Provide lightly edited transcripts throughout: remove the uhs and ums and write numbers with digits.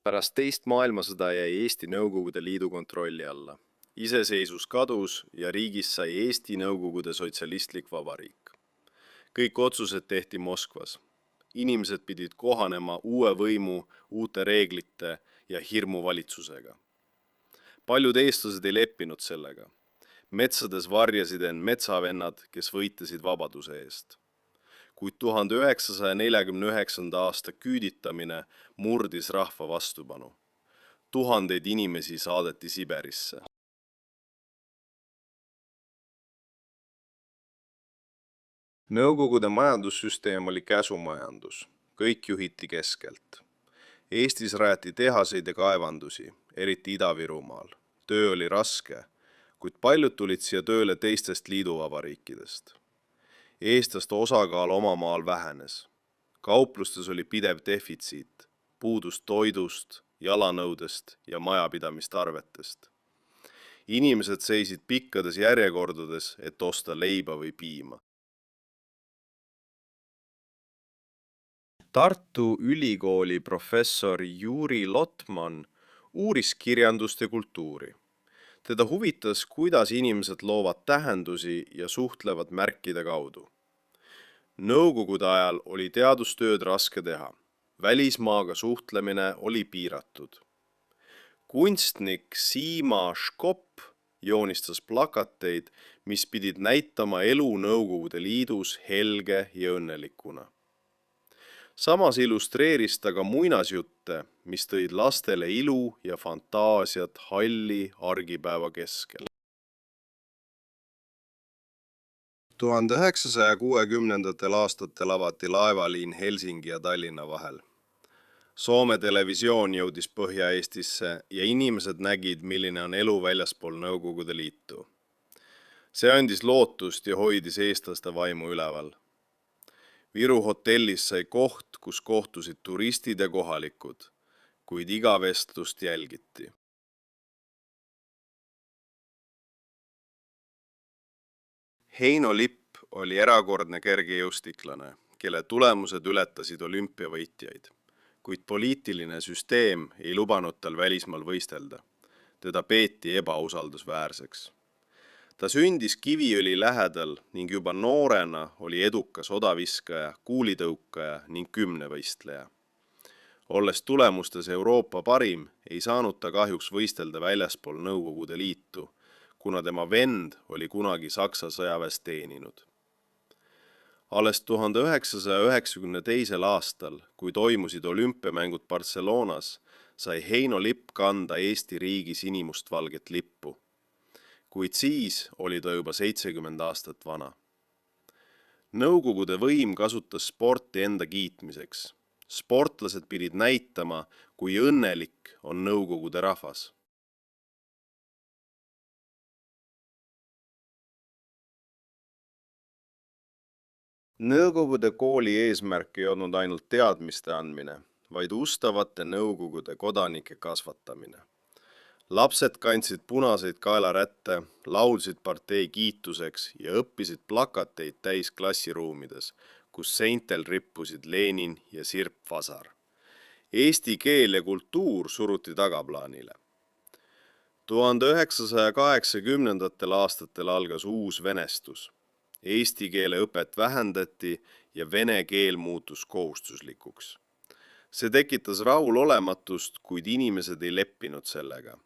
Pärast teist maailmasõda jäi Eesti Nõukogude Liidu kontrolli alla. Iseseisvus kadus ja riigist sai Eesti Nõukogude Sotsialistlik Vabariik. Kõik otsused tehti Moskvas. Inimesed pidid kohanema uue võimu, uute reeglite ja hirmuvalitsusega. Paljud eestlased ei leppinud sellega. Metsades varjasid end metsavennad, kes võitlesid vabaduse eest. Kuid 1949. aasta küüditamine murdis rahva vastupanu. Tuhandeid inimesi saadeti Siberisse. Nõukogude majandussüsteem oli käsumajandus. Kõik juhiti keskelt. Eestis rajati tehaseid ja kaevandusi, eriti Ida-Virumaal. Töö oli raske, kuid paljud tulid siia tööle teistest liiduvabariikidest. Eestlaste osakaal oma maal vähenes. Kauplustes oli pidev defitsiit, puudus toidust, jalanõudest ja majapidamistarvetest. Inimesed seisid pikkades järjekordades, et osta leiba või piima. Tartu Ülikooli professor Juri Lotman uuris kirjandust ja kultuuri. Teda huvitas, kuidas inimesed loovad tähendusi ja suhtlevad märkide kaudu. Nõukogude ajal oli teadustööd raske teha. Välismaaga suhtlemine oli piiratud. Kunstnik Sima Škop joonistas plakateid, mis pidid näitama elu Nõukogude Liidus helge ja õnnelikuna. Samas illustreeris ta ka muinasjutte, mis tõid lastele ilu ja fantaasiat halli argipäeva keskel. 1960. aastatel avati laevaliin Helsingi ja Tallinna vahel. Soome televisioon jõudis Põhja-Eestisse ja inimesed nägid, milline on elu väljaspool Nõukogude Liitu. See andis lootust ja hoidis eestlaste vaimu üleval. Viru hotellis sai koht, kus kohtusid turistid ja kohalikud, kuid iga vestlust jälgiti. Heino Lipp oli erakordne kergejõustiklane, kelle tulemused ületasid olümpiavõitjaid, kuid poliitiline süsteem ei lubanud tal välismaal võistelda. Teda peeti ebausaldusväärseks. Ta sündis Kiviõli lähedal ning juba noorena oli edukas odaviskaja, kuulitõukaja ning kümnevõistleja. Olles tulemustes Euroopa parim, ei saanud ta kahjuks võistelda väljaspool Nõukogude Liitu, kuna tema vend oli kunagi Saksa sõjaväes teeninud. Alles 1992. aastal, kui toimusid olümpiamängud Barcelonas, sai Heino Lipp kanda Eesti riigi sinimustvalget lippu. Kuid siis oli ta juba 70 aastat vana. Nõukogude võim kasutas sporti enda kiitmiseks. Sportlased pidid näitama, kui õnnelik on Nõukogude rahvas. Nõukogude kooli eesmärk ei olnud ainult teadmiste andmine, vaid ustavate Nõukogude kodanike kasvatamine. Lapsed kandsid punaseid kaelarätte, laulsid partei kiituseks ja õppisid plakateid täis klassiruumides, kus seintel rippusid Lenin ja Sirp Vasar. Eesti keel ja kultuur suruti tagaplaanile. 1980. aastatel algas uus venestus. Eesti keele õpet vähendati ja vene keel muutus kohustuslikuks. See tekitas rahulolematust, kuid inimesed ei leppinud sellega.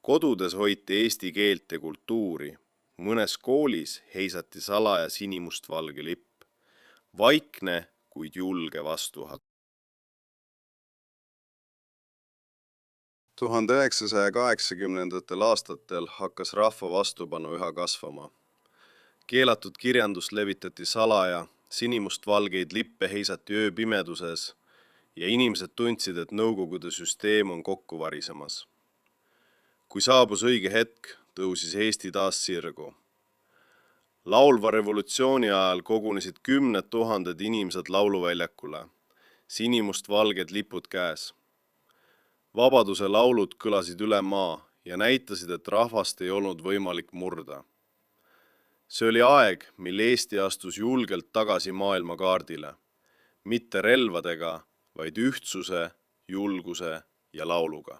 Kodudes hoiti eesti keelt ja kultuuri. Mõnes koolis heisati salaja sinimustvalge lipp. Vaikne, kuid julge vastuhakk. 1980. aastatel hakkas rahva vastupanu üha kasvama. Keelatud kirjandust levitati salaja, sinimustvalgeid lippe heisati ööpimeduses ja inimesed tundsid, et Nõukogude süsteem on kokku varisemas. Kui saabus õige hetk, tõusis Eesti taas sirgu. Laulva revolutsiooni ajal kogunesid 10 000 inimesed lauluväljakule, sinimustvalged lipud käes. Vabaduse laulud kõlasid üle maa ja näitasid, et rahvast ei olnud võimalik murda. See oli aeg, mil Eesti astus julgelt tagasi maailmakaardile, mitte relvadega, vaid ühtsuse, julguse ja lauluga.